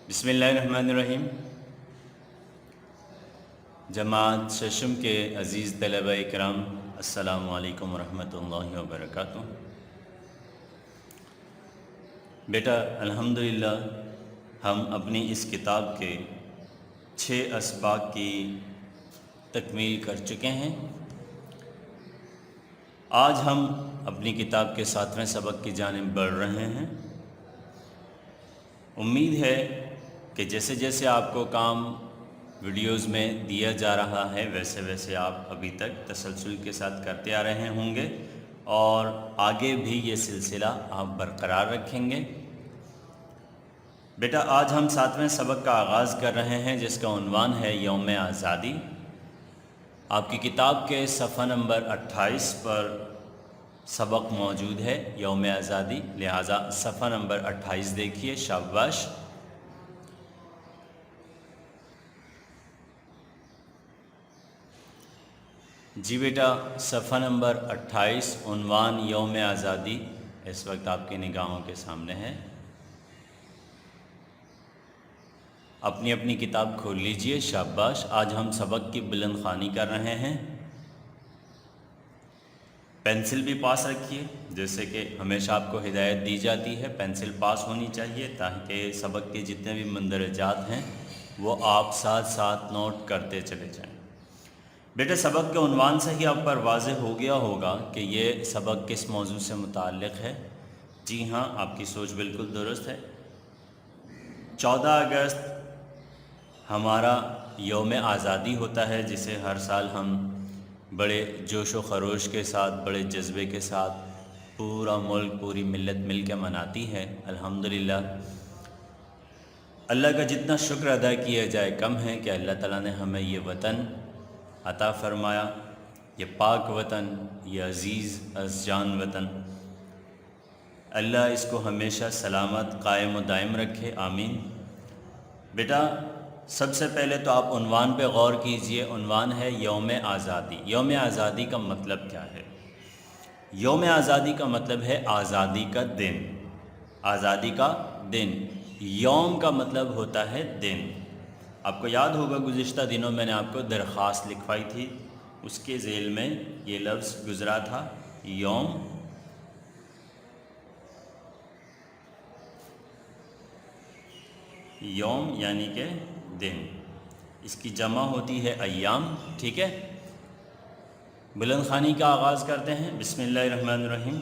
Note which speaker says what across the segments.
Speaker 1: بسم اللہ الرحمن الرحیم۔ جماعت ششم کے عزیز طلبہ اکرام، السلام علیکم ورحمۃ اللہ وبرکاتہ۔ بیٹا الحمدللہ ہم اپنی اس کتاب کے 6 اسباق کی تکمیل کر چکے ہیں۔ آج ہم اپنی کتاب کے 7ویں سبق کی جانب بڑھ رہے ہیں۔ امید ہے کہ جیسے جیسے آپ کو کام ویڈیوز میں دیا جا رہا ہے ویسے ویسے آپ ابھی تک تسلسل کے ساتھ کرتے آ رہے ہوں گے اور آگے بھی یہ سلسلہ آپ برقرار رکھیں گے۔ بیٹا آج ہم 7ویں سبق کا آغاز کر رہے ہیں جس کا عنوان ہے یوم آزادی۔ آپ کی کتاب کے صفحہ نمبر 28 پر سبق موجود ہے یوم آزادی، لہٰذا صفحہ نمبر 28 دیکھیے۔ شاباش۔ جی بیٹا صفحہ نمبر 28 عنوان یوم آزادی اس وقت آپ کی نگاہوں کے سامنے ہے۔ اپنی اپنی کتاب کھول لیجئے۔ شاباش۔ آج ہم سبق کی بلند خوانی کر رہے ہیں۔ پینسل بھی پاس رکھیے، جیسے کہ ہمیشہ آپ کو ہدایت دی جاتی ہے پینسل پاس ہونی چاہیے تاکہ سبق کے جتنے بھی مندرجات ہیں وہ آپ ساتھ ساتھ نوٹ کرتے چلے جائیں۔ بیٹے سبق کے عنوان سے ہی آپ پر واضح ہو گیا ہوگا کہ یہ سبق کس موضوع سے متعلق ہے۔ جی ہاں، آپ کی سوچ بالکل درست ہے۔ 14 اگست ہمارا یوم آزادی ہوتا ہے جسے ہر سال ہم بڑے جوش و خروش کے ساتھ، بڑے جذبے کے ساتھ پورا ملک، پوری ملت مل کے مناتی ہے۔ الحمدللہ اللہ کا جتنا شکر ادا کیا جائے کم ہے کہ اللہ تعالیٰ نے ہمیں یہ وطن عطا فرمایا، یہ پاک وطن، یہ عزیز از جان وطن۔ اللہ اس کو ہمیشہ سلامت قائم و دائم رکھے، آمین۔ بیٹا سب سے پہلے تو آپ عنوان پہ غور کیجئے۔ عنوان ہے یوم آزادی۔ یوم آزادی کا مطلب کیا ہے؟ یوم آزادی کا مطلب ہے آزادی کا دن۔ آزادی کا دن۔ یوم کا مطلب ہوتا ہے دن۔ آپ کو یاد ہوگا گزشتہ دنوں میں نے آپ کو درخواست لکھوائی تھی، اس کے ذیل میں یہ لفظ گزرا تھا یوم۔ یوم یعنی کہ دن، اس کی جمع ہوتی ہے ایام، ٹھیک ہے۔ بلند خوانی کا آغاز کرتے ہیں۔ بسم اللہ الرحمن الرحیم۔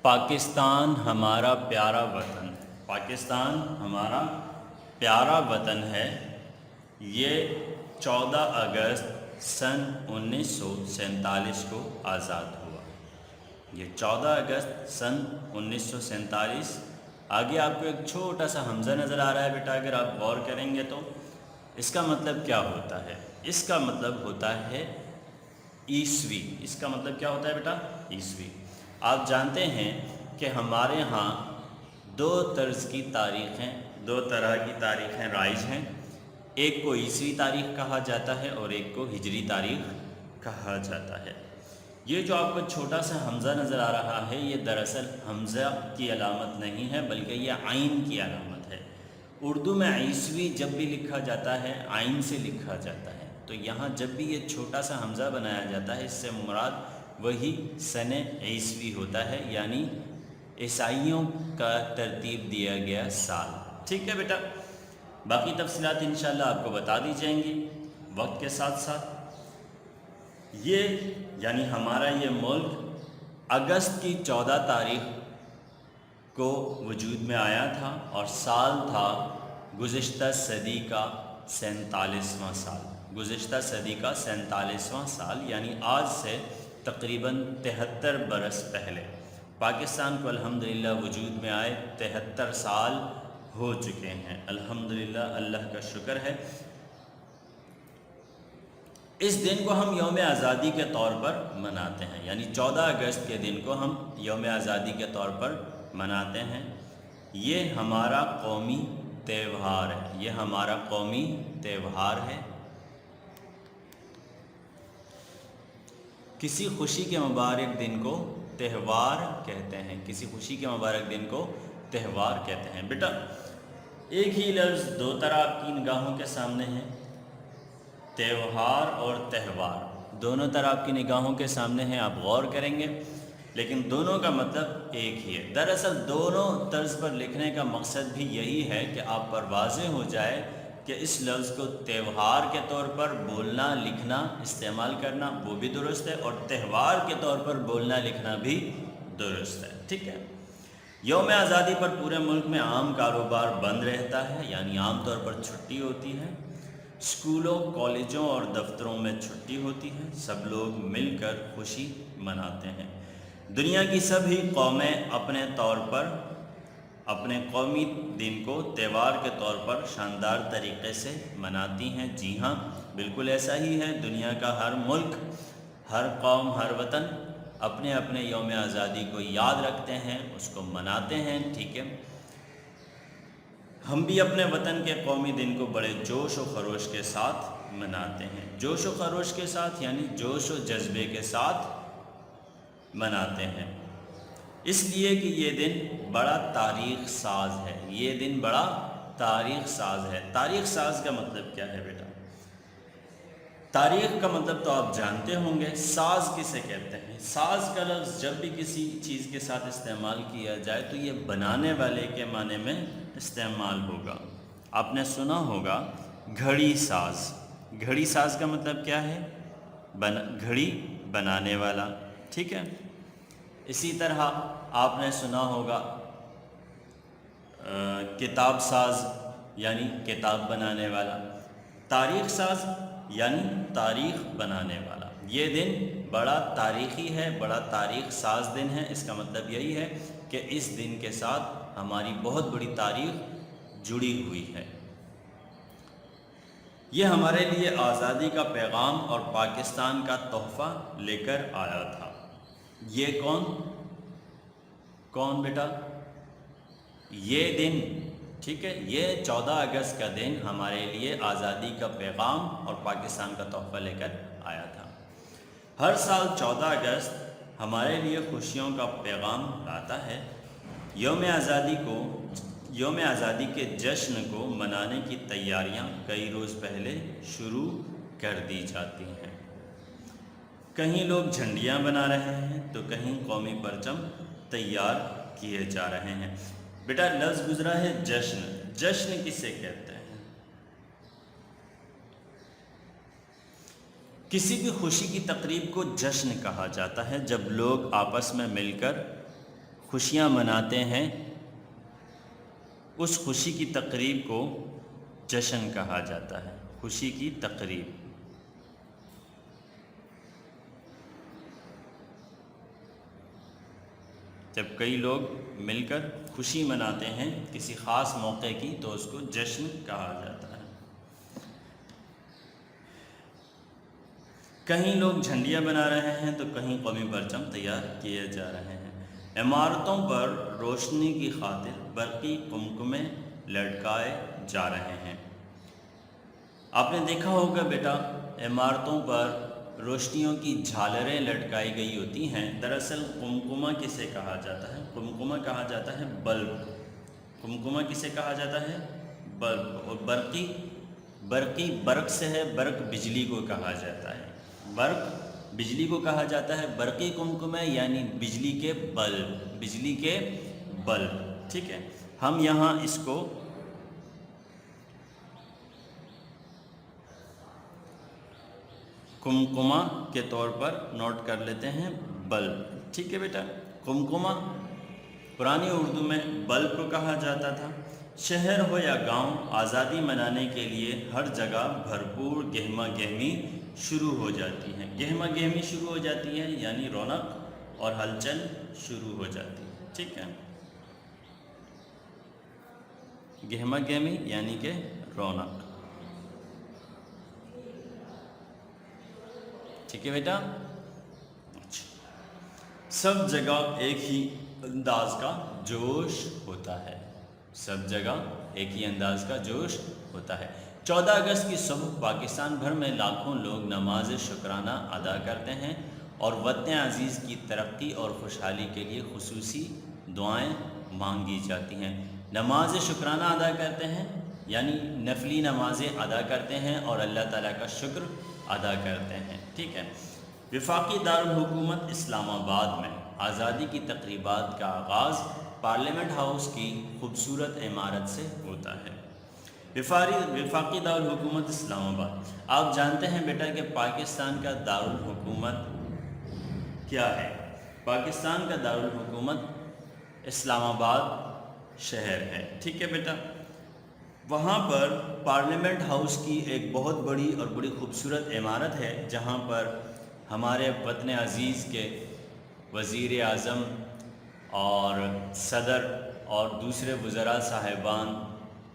Speaker 1: پاکستان ہمارا پیارا وطن، پاکستان ہمارا پیارا وطن ہے۔ یہ 14 اگست سن 1947 کو آزاد ہوا۔ یہ 14 اگست سن 1947۔ آگے آپ کو ایک چھوٹا سا حمزہ نظر آ رہا ہے بیٹا، اگر آپ غور کریں گے تو اس کا مطلب کیا ہوتا ہے؟ اس کا مطلب ہوتا ہے عیسوی۔ اس کا مطلب کیا ہوتا ہے بیٹا؟ عیسوی۔ آپ جانتے ہیں کہ ہمارے ہاں 2 طرز کی تاریخیں، 2 طرح کی تاریخیں رائج ہیں۔ ایک کو عیسوی تاریخ کہا جاتا ہے اور ایک کو ہجری تاریخ کہا جاتا ہے۔ یہ جو آپ کو چھوٹا سا حمزہ نظر آ رہا ہے یہ دراصل حمزہ کی علامت نہیں ہے بلکہ یہ عین کی علامت ہے۔ اردو میں عیسوی جب بھی لکھا جاتا ہے عین سے لکھا جاتا ہے، تو یہاں جب بھی یہ چھوٹا سا حمزہ بنایا جاتا ہے اس سے مراد وہی سن عیسوی ہوتا ہے، یعنی عیسائیوں کا ترتیب دیا گیا سال۔ ٹھیک ہے بیٹا، باقی تفصیلات انشاءاللہ آپ کو بتا دی جائیں گی وقت کے ساتھ ساتھ۔ یہ یعنی ہمارا یہ ملک اگست کی 14 تاریخ کو وجود میں آیا تھا اور سال تھا گزشتہ صدی کا 47واں سال۔ گزشتہ صدی کا 47واں سال، یعنی آج سے تقریباً 73 برس پہلے پاکستان کو الحمدللہ وجود میں آئے 73 سال ہو چکے ہیں۔ الحمدللہ اللہ کا شکر ہے۔ اس دن کو ہم یوم آزادی کے طور پر مناتے ہیں، یعنی 14 اگست کے دن کو ہم یوم آزادی کے طور پر مناتے ہیں۔ یہ ہمارا قومی تہوار ہے، یہ ہمارا قومی تہوار ہے۔ کسی خوشی کے مبارک دن کو تہوار کہتے ہیں، کسی خوشی کے مبارک دن کو تہوار کہتے ہیں۔ بیٹا ایک ہی لفظ دو طرح آپ کی نگاہوں کے سامنے ہے، تہوار اور تہوار دونوں طرح آپ کی نگاہوں کے سامنے ہیں، آپ غور کریں گے، لیکن دونوں کا مطلب ایک ہی ہے۔ دراصل دونوں طرز پر لکھنے کا مقصد بھی یہی ہے کہ آپ پر واضح ہو جائے کہ اس لفظ کو تہوار کے طور پر بولنا لکھنا استعمال کرنا وہ بھی درست ہے، اور تہوار کے طور پر بولنا لکھنا بھی درست ہے، ٹھیک ہے۔ یوم آزادی پر پورے ملک میں عام کاروبار بند رہتا ہے، یعنی عام طور پر چھٹی ہوتی ہے، اسکولوں کالجوں اور دفتروں میں چھٹی ہوتی ہے، سب لوگ مل کر خوشی مناتے ہیں۔ دنیا کی سبھی قومیں اپنے طور پر اپنے قومی دن کو تہوار کے طور پر شاندار طریقے سے مناتی ہیں۔ جی ہاں، بالکل ایسا ہی ہے، دنیا کا ہر ملک، ہر قوم، ہر وطن اپنے اپنے یوم آزادی کو یاد رکھتے ہیں، اس کو مناتے ہیں، ٹھیک ہے۔ ہم بھی اپنے وطن کے قومی دن کو بڑے جوش و خروش کے ساتھ مناتے ہیں۔ جوش و خروش کے ساتھ یعنی جوش و جذبے کے ساتھ مناتے ہیں، اس لیے کہ یہ دن بڑا تاریخ ساز ہے۔ یہ دن بڑا تاریخ ساز ہے۔ تاریخ ساز کا مطلب کیا ہے بیٹا؟ تاریخ کا مطلب تو آپ جانتے ہوں گے، ساز کسے کہتے ہیں؟ ساز کا لفظ جب بھی کسی چیز کے ساتھ استعمال کیا جائے تو یہ بنانے والے کے معنی میں استعمال ہوگا۔ آپ نے سنا ہوگا گھڑی ساز۔ گھڑی ساز کا مطلب کیا ہے؟ گھڑی بنانے والا، ٹھیک ہے۔ اسی طرح آپ نے سنا ہوگا کتاب ساز یعنی کتاب بنانے والا، تاریخ ساز یعنی تاریخ بنانے والا۔ یہ دن بڑا تاریخی ہے، بڑا تاریخ ساز دن ہے، اس کا مطلب یہی ہے کہ اس دن کے ساتھ ہماری بہت بڑی تاریخ جڑی ہوئی ہے۔ یہ ہمارے لیے آزادی کا پیغام اور پاکستان کا تحفہ لے کر آیا تھا۔ یہ کون بیٹا؟ یہ دن، ٹھیک ہے، یہ 14 اگست کا دن ہمارے لیے آزادی کا پیغام اور پاکستان کا تحفہ لے کر آیا تھا۔ ہر سال 14 اگست ہمارے لیے خوشیوں کا پیغام لاتا ہے۔ یوم آزادی کے جشن کو منانے کی تیاریاں کئی روز پہلے شروع کر دی جاتی ہیں۔ کہیں لوگ جھنڈیاں بنا رہے ہیں تو کہیں قومی پرچم تیار کیے جا رہے ہیں۔ بیٹا لفظ گزرا ہے جشن۔ جشن کسے کہتے ہیں؟ کسی بھی خوشی کی تقریب کو جشن کہا جاتا ہے۔ جب لوگ آپس میں مل کر خوشیاں مناتے ہیں، اس خوشی کی تقریب کو جشن کہا جاتا ہے۔ خوشی کی تقریب، جب کئی لوگ مل کر خوشی مناتے ہیں کسی خاص موقع کی تو اس کو جشن کہا جاتا ہے۔ کہیں لوگ جھنڈیاں بنا رہے ہیں تو کہیں قومی پرچم تیار کیے جا رہے ہیں۔ عمارتوں پر روشنی کی خاطر برقی قمقمے لٹکائے جا رہے ہیں۔ آپ نے دیکھا ہوگا بیٹا عمارتوں پر روشنیوں کی جھالریں لٹکائی گئی ہوتی ہیں۔ دراصل قمقمہ کسے کہا جاتا ہے؟ قمقمہ کہا جاتا ہے بلب۔ قمقمہ کسے کہا جاتا ہے؟ بلب۔ اور برق سے ہے، برق بجلی کو کہا جاتا ہے۔ برق بجلی کو کہا جاتا ہے، برقی قمقمے یعنی بجلی کے بلب، ٹھیک ہے۔ ہم یہاں اس کو قمقمہ کے طور پر نوٹ کر لیتے ہیں، بلب، ٹھیک ہے بیٹا۔ قمقمہ پرانی اردو میں بلب کو کہا جاتا تھا۔ شہر ہو یا گاؤں، آزادی منانے کے لیے ہر جگہ بھرپور گہما گہمی شروع ہو جاتی ہے۔ گہما گہمی شروع ہو جاتی ہے یعنی رونق اور ہلچل شروع ہو جاتی ہے، ٹھیک ہے۔ گہما گہمی یعنی کہ رونق، ٹھیک ہے بیٹا۔ سب جگہ ایک ہی انداز کا جوش ہوتا ہے۔ سب جگہ ایک ہی انداز کا جوش ہوتا ہے۔ 14 اگست کی صبح پاکستان بھر میں لاکھوں لوگ نماز شکرانہ ادا کرتے ہیں اور وطن عزیز کی ترقی اور خوشحالی کے لیے خصوصی دعائیں مانگی جاتی ہیں۔ نماز شکرانہ ادا کرتے ہیں، یعنی نفلی نمازیں ادا کرتے ہیں اور اللہ تعالیٰ کا شکر ادا کرتے ہیں، ٹھیک ہے۔ وفاقی دارالحکومت اسلام آباد میں آزادی کی تقریبات کا آغاز پارلیمنٹ ہاؤس کی خوبصورت عمارت سے ہوتا ہے۔ وفاقی دارالحکومت اسلام آباد، آپ جانتے ہیں بیٹا کہ پاکستان کا دارالحکومت کیا ہے؟ پاکستان کا دارالحکومت اسلام آباد شہر ہے، ٹھیک ہے بیٹا۔ وہاں پر پارلیمنٹ ہاؤس کی ایک بہت بڑی اور بڑی خوبصورت عمارت ہے، جہاں پر ہمارے وطن عزیز کے وزیر اعظم اور صدر اور دوسرے وزراء صاحبان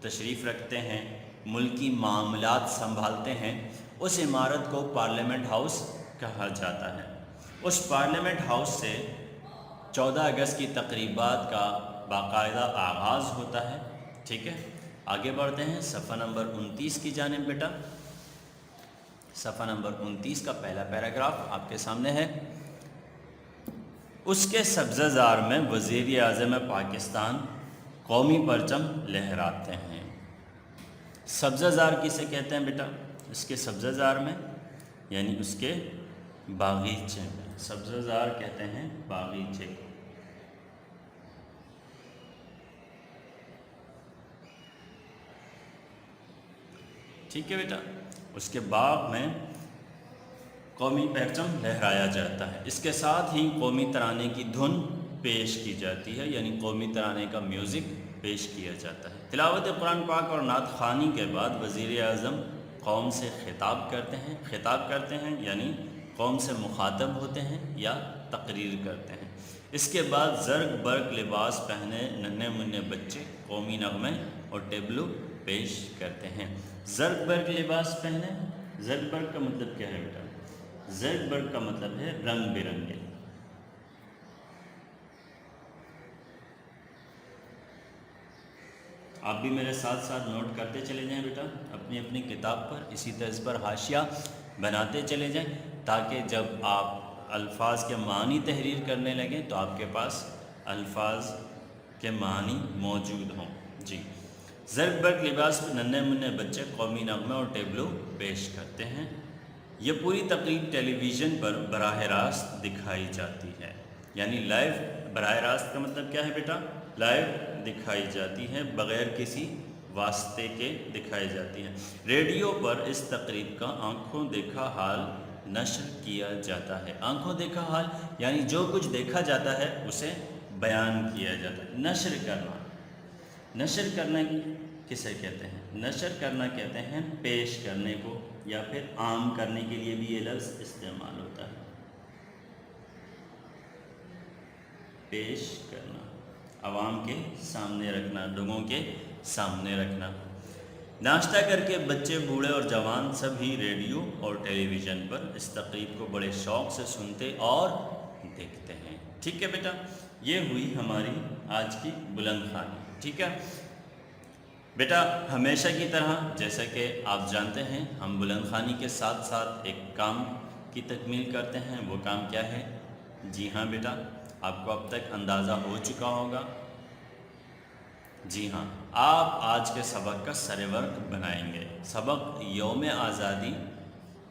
Speaker 1: تشریف رکھتے ہیں، ملکی معاملات سنبھالتے ہیں۔ اس عمارت کو پارلیمنٹ ہاؤس کہا جاتا ہے۔ اس پارلیمنٹ ہاؤس سے 14 اگست کی تقریبات کا باقاعدہ آغاز ہوتا ہے، ٹھیک ہے۔ آگے بڑھتے ہیں صفحہ نمبر 29 کی جانب بیٹا۔ صفحہ نمبر 29 کا پہلا پیراگراف آپ کے سامنے ہے۔ اس کے سبزہ زار میں وزیر اعظم پاکستان قومی پرچم لہراتے ہیں۔ سبزہ زار کسے کہتے ہیں بیٹا؟ اس کے سبزہ زار میں یعنی اس کے باغیچے میں، سبزہ زار کہتے ہیں باغیچے کو۔ ٹھیک ہے بیٹا، اس کے باغ میں قومی پرچم لہرایا جاتا ہے۔ اس کے ساتھ ہی قومی ترانے کی دھن پیش کی جاتی ہے، یعنی قومی ترانے کا میوزک پیش کیا جاتا ہے۔ تلاوت قرآن پاک اور نعت خوانی کے بعد وزیر اعظم قوم سے خطاب کرتے ہیں یعنی قوم سے مخاطب ہوتے ہیں یا تقریر کرتے ہیں۔ اس کے بعد زرق برق لباس پہنے ننھے منھے بچے قومی نغمے اور ٹیبلو پیش کرتے ہیں۔ زرق برق لباس پہنے، زرق برق کا مطلب کیا ہے بیٹا؟ زرق برق کا مطلب ہے رنگ برنگے۔ آپ بھی میرے ساتھ ساتھ نوٹ کرتے چلے جائیں بیٹا، اپنی اپنی کتاب پر اسی طرز پر حاشیہ بناتے چلے جائیں، تاکہ جب آپ الفاظ کے معنی تحریر کرنے لگیں تو آپ کے پاس الفاظ کے معنی موجود ہوں۔ جی، زرق برق لباس میں ننھے منھے بچے قومی نغمے اور ٹیبلو پیش کرتے ہیں۔ یہ پوری تقریب ٹیلی ویژن پر براہ راست دکھائی جاتی ہے، یعنی لائیو۔ براہ راست کا مطلب کیا ہے بیٹا؟ لائیو دکھائی جاتی ہے، بغیر کسی واسطے کے دکھائی جاتی ہے۔ ریڈیو پر اس تقریب کا آنکھوں دیکھا حال نشر کیا جاتا ہے۔ آنکھوں دیکھا حال یعنی جو کچھ دیکھا جاتا ہے اسے بیان کیا جاتا ہے۔ نشر کرنا، نشر کرنا کسے کہتے ہیں؟ نشر کرنا کہتے ہیں پیش کرنے کو، یا پھر عام کرنے کے لیے بھی یہ لفظ استعمال ہوتا ہے۔ پیش کرنا، عوام کے سامنے رکھنا، لوگوں کے سامنے رکھنا۔ ناشتہ کر کے بچے بوڑھے اور جوان سبھی ریڈیو اور ٹیلی ویژن پر اس تقریب کو بڑے شوق سے سنتے اور دیکھتے ہیں۔ ٹھیک ہے بیٹا، یہ ہوئی ہماری آج کی بلند خوانی۔ ٹھیک ہے بیٹا، ہمیشہ کی طرح جیسا کہ آپ جانتے ہیں ہم بلند خوانی کے ساتھ ساتھ ایک کام کی تکمیل کرتے ہیں۔ وہ کام کیا ہے؟ جی ہاں بیٹا، آپ کو اب تک اندازہ ہو چکا ہوگا۔ جی ہاں، آپ آج کے سبق کا سرے ورق بنائیں گے۔ سبق یوم آزادی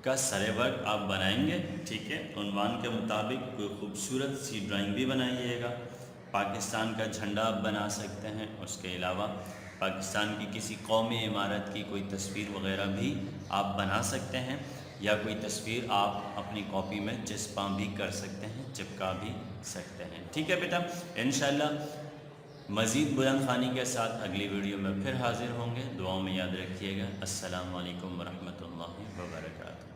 Speaker 1: کا سرے ورق آپ بنائیں گے، ٹھیک ہے۔ عنوان کے مطابق کوئی خوبصورت سی ڈرائنگ بھی بنائیے گا۔ پاکستان کا جھنڈا آپ بنا سکتے ہیں، اس کے علاوہ پاکستان کی کسی قومی عمارت کی کوئی تصویر وغیرہ بھی آپ بنا سکتے ہیں، یا کوئی تصویر آپ اپنی کاپی میں چسپاں بھی کر سکتے ہیں، چپکا بھی سکتے ہیں۔ ٹھیک ہے بیٹا، انشاءاللہ مزید بلند خوانی کے ساتھ اگلی ویڈیو میں پھر حاضر ہوں گے۔ دعاؤں میں یاد رکھیے گا۔ السلام علیکم ورحمۃ اللہ وبرکاتہ۔